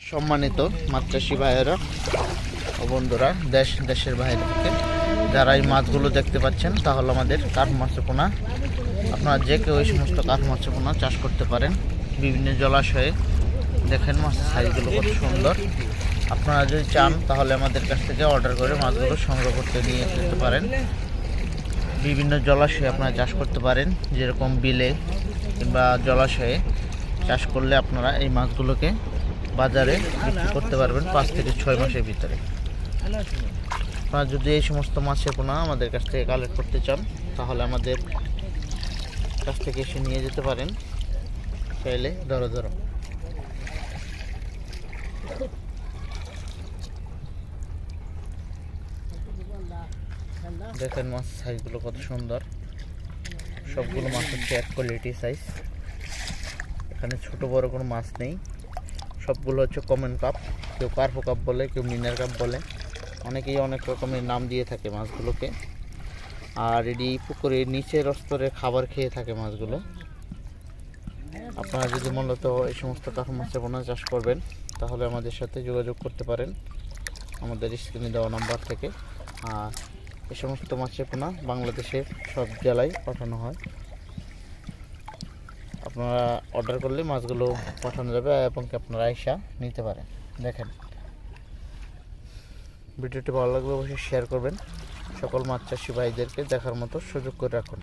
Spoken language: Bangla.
সম্মানিত মাছ চাষি ভাইয়েরা ও বন্ধুরা, দেশের বাইরে থেকে যারা এই মাছগুলো দেখতে পাচ্ছেন, তাহলে আমাদের কাঠ মাছের পোনা, আপনারা যে কেউ এই সমস্ত কাঠ মাছের পোনা চাষ করতে পারেন বিভিন্ন জলাশয়ে। দেখেন মাছের সাইজগুলো কত সুন্দর। আপনারা যদি চান তাহলে আমাদের কাছ থেকে অর্ডার করে মাছগুলো সংগ্রহ করতে নিয়ে যেতে পারেন। বিভিন্ন জলাশয়ে আপনারা চাষ করতে পারেন, যেরকম বিলে কিংবা জলাশয়ে চাষ করলে আপনারা এই মাছগুলোকে বাজারে বিক্রি করতে পারবেন 5 থেকে 6 মাসের ভিতরে। আপনারা যদি এই সমস্ত মাছের পোনা আমাদের কাছ থেকে কালেক্ট করতে চান তাহলে আমাদের কাছ থেকে এসে নিয়ে যেতে পারেন। চাইলে ধরো দেখেন মাছ সাইজগুলো কত সুন্দর। সবগুলো মাছ হচ্ছে এক কোয়ালিটি সাইজ। এখানে ছোট বড় কোনো মাছ নেই, সবগুলো হচ্ছে কমন কাপ। কেউ কার্পো কাপ বলে, কেউ মিনার কাপ বলে, অনেকেই অনেক রকমের নাম দিয়ে থাকে মাছগুলোকে। আর এটি পুকুরের নিচের স্তরে খাবার খেয়ে থাকে মাছগুলো। আপনারা যদি মূলত এই সমস্ত কাঠ মাছের পোনা চাষ করবেন তাহলে আমাদের সাথে যোগাযোগ করতে পারেন আমাদের স্ক্রিনে দেওয়া নাম্বার থেকে। আর এই সমস্ত মাছের পোনা বাংলাদেশের সব জেলায় পাঠানো হয়। আপনারা অর্ডার করলে মাছগুলো পাঠানো যাবে এবং আপনারা আইসা নিতে পারেন। দেখেন, ভিডিওটি ভালো লাগলে অবশ্যই শেয়ার করবেন। সকল মাছ চাষি ভাইদেরকে দেখার মতো সুযোগ করে রাখুন।